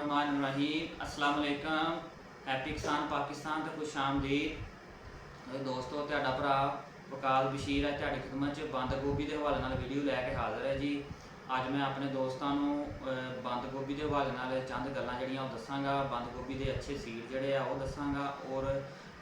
बिस्मिल्लाहिर्रहमानिर्रहीम अस्सलाम वालेकुम। हैप्पी किसान पाकिस्तान तो खुश आमदीद दोस्तों। ਤੁਹਾਡਾ ਭਰਾ ਵਕਾਲ ਬਸ਼ੀਰ ਹੈ ਤੁਹਾਡੀ ਖਿਦਮਤ 'ਚ ਬੰਦ ਗੋਭੀ ਦੇ ਹਵਾਲੇ ਨਾਲ ਵੀਡੀਓ ਲੈ ਕੇ ਹਾਜ਼ਰ ਹੈ ਜੀ। ਅੱਜ ਮੈਂ ਆਪਣੇ ਦੋਸਤਾਂ ਨੂੰ ਬੰਦ ਗੋਭੀ ਦੇ ਹਵਾਲੇ ਨਾਲ ਚੰਦ ਗੱਲਾਂ ਜਿਹੜੀਆਂ ਉਹ ਦੱਸਾਂਗਾ। ਬੰਦ ਗੋਭੀ ਦੇ ਅੱਛੇ ਸੀਡ ਜਿਹੜੇ ਆ ਉਹ ਦੱਸਾਂਗਾ ਔਰ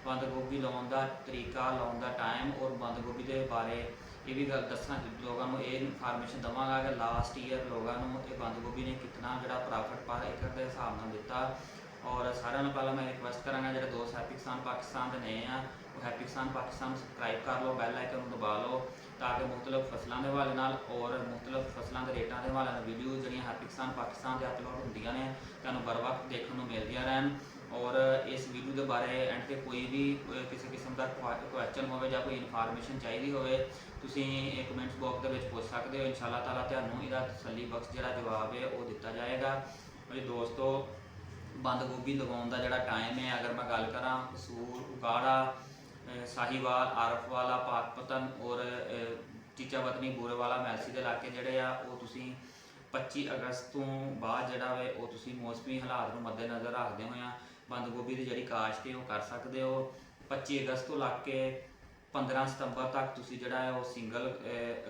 ਬੰਦ ਗੋਭੀ ਲਾਉਣ ਦਾ ਤਰੀਕਾ, ਲਾਉਣ ਦਾ ਟਾਈਮ ਔਰ ਬੰਦ ਗੋਭੀ ਦੇ ਬਾਰੇ ਇਹ ਵੀ ਗੱਲ ਦੱਸਾਂ ਲੋਕਾਂ ਨੂੰ। ਇਹ ਇਨਫੋਰਮੇਸ਼ਨ ਦਵਾਂਗਾ ਕਿ ਲਾਸਟ ਈਅਰ ਲੋਕਾਂ ਨੂੰ ਇਹ ਬੰਦ ਗੋਭੀ ਨੇ ਕਿतना ਜਿਹੜਾ ਪ੍ਰੋਫਿਟ ਪਰ ਏਕੜ ਦੇ ਹਿਸਾਬ ਨਾਲ ਦਿੱਤਾ। और सारे पहला मैं रिक्वेस्ट कराँगा जो दोस्त हैप्पी किसान पाकिस्तान के नए हैं वो हैप्पी किसान पाकिस्तान सबसक्राइब कर लो, बैल आइकन दबा लो ताकि मुख्तलिफ फसलों के हवाले नाल और मुख्तलिफ फसलों के रेटों के हवाले नाल वीडियो जो हैप्पी किसान पाकिस्तान से अपलोड होंदियां ने तुहानूं बर वक्त देखने को मिलदियां रहन। और इस वीडियो के बारे एंड से कोई भी किसी किस्म का क्वेश्चन हो या कोई इनफॉर्मेशन चाहिए हो तुसीं कमेंट्स बॉक्स के पूछ सकते हो। इंशाअल्लाह ताला तुहानूं इहदा तसल्ली बख्श जिहड़ा जवाब है वो दिता जाएगा। दोस्तों बंद गोभी लगाने का जोड़ा टाइम है, अगर मैं गल करा कसूर, उकाड़ा, साहीवाल, आरफ वाला, पाकपतन और चीचा वतनी बोरे वाला मैलसी के इलाके जोड़े आ 25 अगस्त तो बाद जोड़ा वे वो मौसमी हालात को मद्देनज़र रखते हुए बंद गोभी की जी काश्त है वो कर सकते हो। 25 अगस्त तो लग के 15 सितंबर तक तुसी जोड़ा है वो सिंगल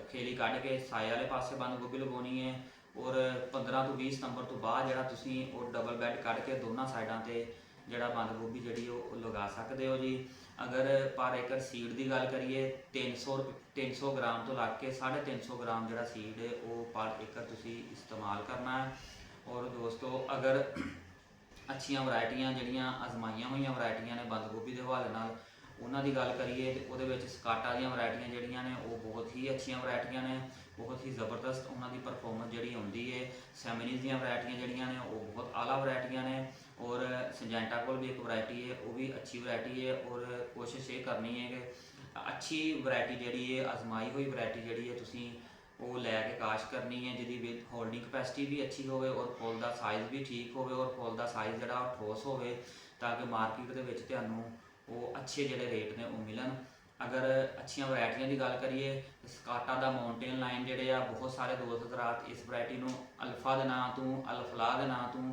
खेली कढ़ के साए वाले पासे बंद गोभी लगानी है और 15 तो 20 सितंबर तो बाद जो तुसी वो डबल बैड कढ़ के दोनों साइडों से जोड़ा बंद गोभी जी लगा सकते हो जी। अगर पर एकड़ सीड की गल करिए 300 ग्राम तो लग के 350 ग्राम जोड़ा सीड है वो पर एकड़ तुसी इस्तेमाल करना है। और दोस्तों अगर अच्छियां वरायटियां जड़ियाँ आजमाइया हुई वरायटियां ने बंद गोभी के हवाले नाल उन्हों की गल करिए तो वो स्काटा दी वरायटियां जड़ियाँ ने वो बहुत ही अच्छियां वरायटियां ने, बहुत ही ज़बरदस्त उन्होंने परफॉर्मेंस जी आती है। सैमनीज़ दी वरायटियां जड़ियाँ ने वो बहुत आला वरायटियां ने और संजेंटा को भी एक वरायटी है वो भी अच्छी वरायटी है। और कोशिश ये करनी है कि अच्छी वरायटी जी है आजमाई हुई वरायटी जी है तुसी वो लैके काश करनी है जिहदी विद होल्डिंग कैपेसिटी भी अच्छी हो और फुल का साइज़ भी ठीक हो और फुल का साइज़ जोड़ा ठोस हो ताकि मार्केट के विच तुहानूं वो अच्छे जोड़े रेट ने वो मिलन। अगर अच्छियां वरायटियां की गल करिए स्काटा दा माउंटेन लाइन जोड़े आ बहुत सारे दोस्त हज़रात इस वरायटी को अल्फा के नाम तो अल्फला के नाम तो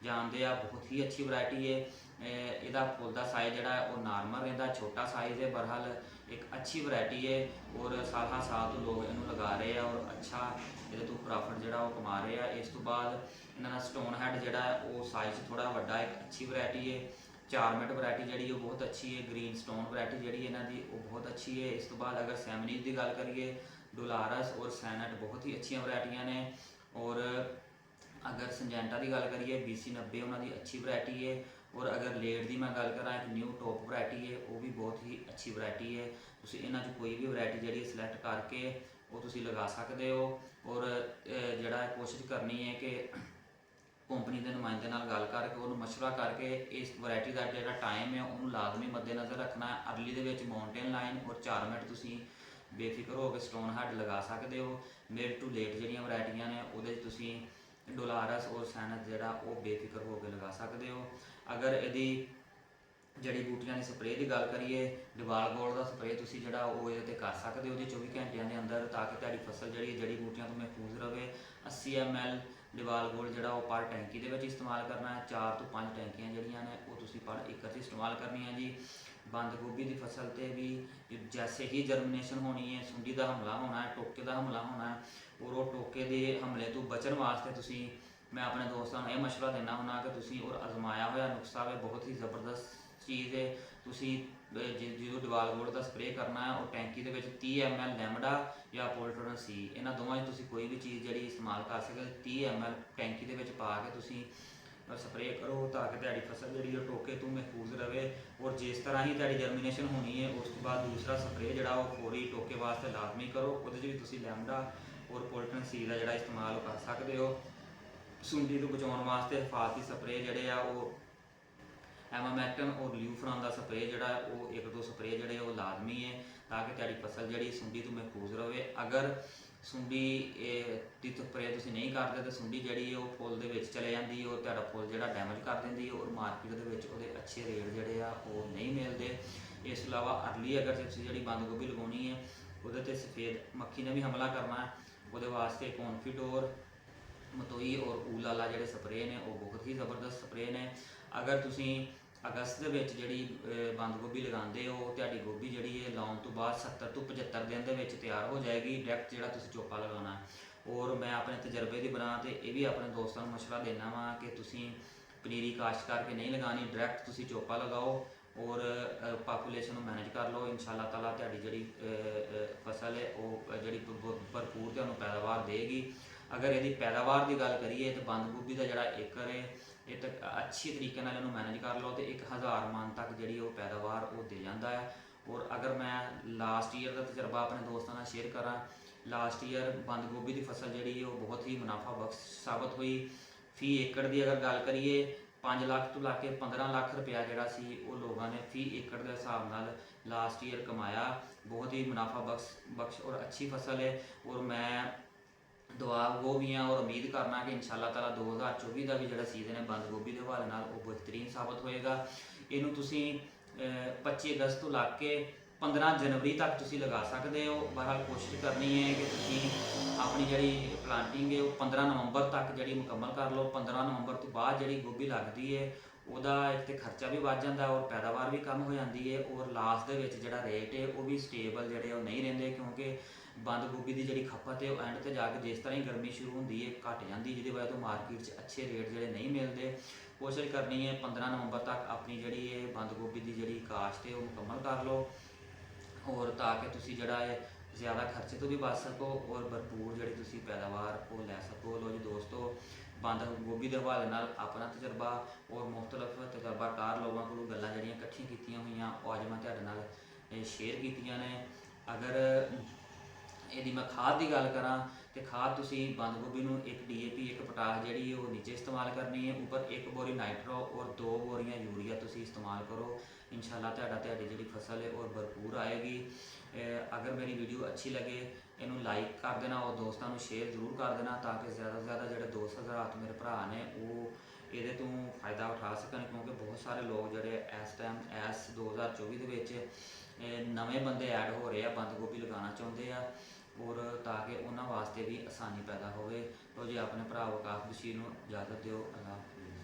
जानते हैं। बहुत ही अच्छी वरायटी है। इसका फुल का साइज़ जोड़ा है वो नॉर्मल रहा, छोटा साइज़ है, बहरहाल एक अच्छी वरायटी है और साल साल तो लोग इनू लगा रहे हैं और अच्छा ये तो प्रॉफिट जोड़ा वो कमा रहे हैं। इस तो बाद इन्होंने स्टोन हैड जोड़ा है वो साइज़ थोड़ा वड्डा एक अच्छी वरायटी है। 4 मिनट वरायटी जी वो बहुत अच्छी है। ग्रीन स्टोन वरायटी जी इन्हों की वो बहुत अच्छी है। इस तो बाद अगर सैमनीज़ की गल करिए डोलारस और सैनट बहुत ही अच्छी वरायटियां ने। और अगर संजेंटा की गल करिए BC90 उन्होंने अच्छी वरायटी है। और अगर लेट की मैं गल करा एक न्यू टॉप वरायटी है वो भी बहुत ही अच्छी वरायटी है। तुम इन्हों कोई भी वरायटी जी सिलेक्ट करके वो तुम लगा सकते हो। और जोड़ा कोशिश करनी है कि कंपनी के नुमाइंदे नाल गल करके उन्होंने मशवरा करके इस वरायटी का जो टाइम है उन्होंने लाजमी मद्देनज़र रखना है। अर्ली के माउंटेन लाइन और 4 मिनट तुसी बेफिक्र हो के स्टोन हैड लगा सकते हो। मिड टू लेट जड़ियाँ वरायटियां ने वो डोलारस और सैनत जोड़ा वो बेफिक्र हो के लगा सकते हो। अगर यदि जड़ी बूटियां की स्प्रे की गल करिए डिवाल गोल्ड का स्प्रे तुसी जोड़ा वो ये कर सकते हो जी 24 घंटिया के अंदर ताकि तुहाडी फसल जी जड़ी बूटियां तो महफूज रहे। 80 ml डिवाल गोल्ड जोड़ा वो पर टैंकी के इस्तेमाल करना है। 4 तो 5 टैंकियां जड़ियां ने वो तुसी पर एकड़ इस्तेमाल करनी है जी। बंद गोभी की फसल से भी जैसे ही जर्मिनेशन होनी है सुंडी का हमला होना है, टोके का हमला होना है और वो टोके के हमले तो बचन वास्ते तुसी मैं अपने दोस्तों को यह मशवरा देना होना कि तुसी और आजमाया हुआ नुस्खा है बहुत ही ज़बरदस्त चीज़ है। तुसी जो डिवाल गोल्ड का स्प्रे करना है और टैंकी के 30 ml लैमडा या पोल्ट्रन सी इन्होंने दोवों तुसी कोई भी चीज़ जी इस्तेमाल कर सकते। 30 ml टैंकी के पा के तुसी स्प्रे करो ताकि तुहाडी फसल जी टोके तो महफूज रहे। और जिस तरह ही तुहाडी जर्मिनेशन होनी है उस तो बाद दूसरा स्प्रे जोड़ा वो फौरी टोके वास्ते लाजमी करो। वो भी तुसी लैमडा और पोल्ट्रन सी का जोड़ा इस्तेमाल कर सकते हो। सुंडी तो बचाने वास्ते हिफाजती स्प्रे जोड़े आ वो एमामैक्टन और ल्यूफ्रॉन का स्प्रे जोड़ा वो 1-2 स्प्रे जोड़े वो लाजमी है ताकि तुहाडी फसल जी सुंडी तो महफूज रहे। अगर सुंडी की स्प्रे तुम नहीं करते तो सुंडी जी वो फुल के चले जाती है और तुहाडा फुल जो डैमेज कर देती है और मार्केट के अच्छे रेट जोड़े आ वो नहीं मिलते। इस अलावा अर्ली अगर जी बंद गोभी लगानी है वो सफेद मक्खी ने भी हमला करना है वो वास्ते कॉन्फिडोर ਮਤੋਈ ਔਰ ਊਲਾਲਾ ਜਿਹੜੇ ਸਪਰੇਅ ਨੇ ਉਹ ਬਹੁਤ ਹੀ ਜ਼ਬਰਦਸਤ ਸਪਰੇਅ ਨੇ। ਅਗਰ ਤੁਸੀਂ ਅਗਸਤ ਦੇ ਵਿੱਚ ਜਿਹੜੀ ਬੰਦ ਗੋਭੀ ਲਗਾਉਂਦੇ ਹੋ, ਤੁਹਾਡੀ ਗੋਭੀ ਜਿਹੜੀ ਹੈ ਲਾਉਣ ਤੋਂ ਬਾਅਦ 70 ਤੋਂ 75 ਦਿਨ ਦੇ ਵਿੱਚ ਤਿਆਰ ਹੋ ਜਾਏਗੀ, ਡਾਇਰੈਕਟ ਜਿਹੜਾ ਤੁਸੀਂ ਚੋਪਾ ਲਗਾਉਣਾ। ਔਰ ਮੈਂ ਆਪਣੇ ਤਜਰਬੇ ਦੀ ਬਣਾ ਤੇ ਇਹ ਵੀ ਆਪਣੇ ਦੋਸਤਾਂ ਨੂੰ ਮਸ਼ਵਰਾ ਦੇਣਾ ਵਾ ਕਿ ਤੁਸੀਂ ਪਨੀਰੀ ਕਾਸ਼ਤ ਕਰਕੇ ਨਹੀਂ ਲਗਾਉਣੀ, ਡਾਇਰੈਕਟ ਤੁਸੀਂ ਚੋਪਾ ਲਗਾਓ ਔਰ ਪਾਪੂਲੇਸ਼ਨ ਨੂੰ ਮੈਨੇਜ ਕਰ ਲਓ। ਇਨਸ਼ਾਅੱਲਾ ਤਾਲਾ ਤੁਹਾਡੀ ਜਿਹੜੀ ਫਸਲ ਹੈ ਉਹ ਜਿਹੜੀ ਭਰਪੂਰ ਤੁਹਾਨੂੰ ਪੈਦਾਵਾਰ ਦੇਗੀ। ਅਗਰ ਇਹਦੀ ਪੈਦਾਵਾਰ ਦੀ ਗੱਲ ਕਰੀਏ ਤਾਂ ਬੰਦ ਗੋਭੀ ਦਾ ਜਿਹੜਾ ਏਕੜ ਹੈ ਇਹ ਤਾਂ ਅੱਛੀ ਤਰੀਕੇ ਨਾਲ ਇਹਨੂੰ ਮੈਨੇਜ ਕਰ ਲਓ ਤੇ 1000 ਮਣ ਤੱਕ ਜਿਹੜੀ ਉਹ ਪੈਦਾਵਾਰ ਉਹ ਦੇ ਜਾਂਦਾ ਹੈ। ਔਰ ਅਗਰ ਮੈਂ ਲਾਸਟ ਈਅਰ ਦਾ ਤਜਰਬਾ ਆਪਣੇ ਦੋਸਤਾਂ ਨਾਲ ਸ਼ੇਅਰ ਕਰਾਂ, ਲਾਸਟ ਈਅਰ ਬੰਦ ਗੋਭੀ ਦੀ ਫਸਲ ਜਿਹੜੀ ਉਹ ਬਹੁਤ ਹੀ ਮੁਨਾਫਾ ਬਖਸ਼ ਸਾਬਤ ਹੋਈ। ਫੀ ਏਕੜ ਦੀ ਅਗਰ ਗੱਲ ਕਰੀਏ 5 ਲੱਖ ਤੋਂ ਲਾ ਕੇ 15 ਲੱਖ ਰੁਪਇਆ ਜਿਹੜਾ ਸੀ ਉਹ ਲੋਕਾਂ ਨੇ ਫੀ ਏਕੜ ਦੇ ਹਿਸਾਬ ਨਾਲ ਲਾਸਟ ਈਅਰ ਕਮਾਇਆ। ਬਹੁਤ ਹੀ ਮੁਨਾਫਾ ਬਖਸ਼ ਔਰ ਅੱਛੀ ਫਸਲ ਹੈ। ਔਰ ਮੈਂ ਦੁਆ ਉਹ ਵੀ ਹਾਂ ਔਰ ਉਮੀਦ ਕਰਨਾ ਕਿ ਇਨਸ਼ਾਅੱਲਾ ਤਾਲਾ 2024 ਦਾ ਵੀ ਜਿਹੜਾ ਸੀਜ਼ਨ ਹੈ ਬੰਦ ਗੋਭੀ ਦੇ ਹਵਾਲੇ ਨਾਲ ਉਹ ਬਿਹਤਰੀਨ ਸਾਬਤ ਹੋਏਗਾ। ਇਹਨੂੰ ਤੁਸੀਂ 25 ਅਗਸਤ ਤੋਂ ਲਾ ਕੇ 15 ਜਨਵਰੀ ਤੱਕ ਤੁਸੀਂ ਲਗਾ ਸਕਦੇ ਹੋ। ਬਹਰਹਾਲ ਕੋਸ਼ਿਸ਼ ਕਰਨੀ ਹੈ ਕਿ ਤੁਸੀਂ ਆਪਣੀ ਜਿਹੜੀ ਪਲਾਂਟਿੰਗ ਹੈ ਉਹ 15 ਨਵੰਬਰ ਤੱਕ ਜਿਹੜੀ ਮੁਕੰਮਲ ਕਰ ਲਓ। 15 ਨਵੰਬਰ ਤੋਂ ਬਾਅਦ ਜਿਹੜੀ ਗੋਭੀ ਲੱਗਦੀ ਹੈ ਉਹਦਾ ਇੱਕ ਤਾਂ ਖਰਚਾ ਵੀ ਵੱਧ ਜਾਂਦਾ ਔਰ ਪੈਦਾਵਾਰ ਵੀ ਕਮ ਹੋ ਜਾਂਦੀ ਹੈ। ਔਰ ਲਾਸਟ ਦੇ ਵਿੱਚ ਜਿਹੜਾ ਰੇਟ ਹੈ ਉਹ ਵੀ ਸਟੇਬਲ ਜਿਹੜੇ ਉਹ ਨਹੀਂ ਰਹਿੰਦੇ, ਕਿਉਂਕਿ ਬੰਦ ਗੋਭੀ ਦੀ ਜਿਹੜੀ ਖਪਤ ਹੈ ਉਹ ਐਂਡ ਤੇ ਜਾ ਕੇ ਜਿਸ ਤਰ੍ਹਾਂ ਹੀ ਗਰਮੀ ਸ਼ੁਰੂ ਹੁੰਦੀ ਹੈ ਘਟ ਜਾਂਦੀ, ਜਿਹਦੀ ਵਜ੍ਹਾ ਤੋਂ ਮਾਰਕੀਟ 'ਚ ਅੱਛੇ ਰੇਟ ਜਿਹੜੇ ਨਹੀਂ ਮਿਲਦੇ। ਕੋਸ਼ਿਸ਼ ਕਰਨੀ ਹੈ 15 ਨਵੰਬਰ ਤੱਕ ਆਪਣੀ ਜਿਹੜੀ ਇਹ ਬੰਦ ਗੋਭੀ ਦੀ ਜਿਹੜੀ ਕਾਸ਼ਤ ਹੈ ਉਹ ਮੁਕੰਮਲ ਕਰ ਲਓ ਔਰ ਤਾਂ ਕਿ ਤੁਸੀਂ ਜਿਹੜਾ ਹੈ ਜ਼ਿਆਦਾ ਖਰਚੇ ਤੋਂ ਵੀ ਬਚ ਸਕੋ ਔਰ ਭਰਪੂਰ ਜਿਹੜੀ ਤੁਸੀਂ ਪੈਦਾਵਾਰ ਉਹ ਲੈ ਸਕੋ। ਲੋ ਜੀ ਦੋਸਤੋ, ਬੰਦ ਗੋਭੀ ਦੇ ਹਵਾਲੇ ਨਾਲ ਆਪਣਾ ਤਜਰਬਾ ਔਰ ਮੁਖਤਲਿਫ ਤਜਰਬਾਕਾਰ ਲੋਕਾਂ ਕੋਲੋਂ ਗੱਲਾਂ ਜਿਹੜੀਆਂ ਇਕੱਠੀਆਂ ਕੀਤੀਆਂ ਹੋਈਆਂ ਉਹ ਅੱਜ ਮੈਂ ਤੁਹਾਡੇ ਨਾਲ ਸ਼ੇਅਰ ਕੀਤੀਆਂ ਨੇ। ਅਗਰ ਇਹਦੀ ਮੈਂ ਖਾਦ ਦੀ ਗੱਲ ਕਰਾਂ ਤੇ ਖਾਦ ਤੁਸੀਂ ਬੰਦ ਗੋਭੀ ਨੂੰ 1 DAP 1 ਪੋਟਾਸ਼ ਜਿਹੜੀ ਉਹ ਨੀਚੇ ਇਸਤੇਮਾਲ ਕਰਨੀ ਹੈ, ਉੱਪਰ 1 ਬੋਰੀ ਨਾਈਟਰੋ ਔਰ 2 ਬੋਰੀਆਂ ਯੂਰੀਆ ਤੁਸੀਂ ਇਸਤੇਮਾਲ ਕਰੋ। ਇਨਸ਼ਾਅੱਲਾ ਤੁਹਾਡੀ ਜਿਹੜੀ ਫਸਲ ਹੈ ਉਹ ਭਰਪੂਰ ਆਏਗੀ। ਅਗਰ ਮੇਰੀ ਵੀਡੀਓ ਅੱਛੀ ਲੱਗੇ ਇਹਨੂੰ ਲਾਈਕ ਕਰ ਦੇਣਾ ਔਰ ਦੋਸਤਾਂ ਨੂੰ ਸ਼ੇਅਰ ਜ਼ਰੂਰ ਕਰ ਦੇਣਾ ਤਾਂ ਕਿ ਜ਼ਿਆਦਾ ਤੋਂ ਜ਼ਿਆਦਾ ਜਿਹੜੇ ਦੋਸਤ ਹਜ਼ਰਾਤ ਮੇਰੇ ਭਰਾ ਨੇ ਉਹ ਇਹਦੇ ਤੋਂ ਫਾਇਦਾ ਉਠਾ ਸਕਣ, ਕਿਉਂਕਿ ਬਹੁਤ ਸਾਰੇ ਲੋਕ ਜਿਹੜੇ ਇਸ ਟਾਈਮ 2024 ਦੇ ਵਿੱਚ ਨਵੇਂ ਬੰਦੇ ਐਡ ਹੋ ਰਹੇ ਆ, ਬੰਦ ਗੋਭੀ ਲਗਾਉਣਾ ਚਾਹੁੰਦੇ ਆ ਔਰ ਤਾਂ ਕਿ ਉਹਨਾਂ ਵਾਸਤੇ ਵੀ ਆਸਾਨੀ ਪੈਦਾ ਹੋਵੇ। ਤੋ ਜੀ ਆਪਣੇ ਭਰਾ ਵਕਾਸ ਬਸ਼ੀਰ ਨੂੰ ਇਜਾਜ਼ਤ ਦਿਓ। ਅੱਲਾਹ ਹਾਫਿਜ਼।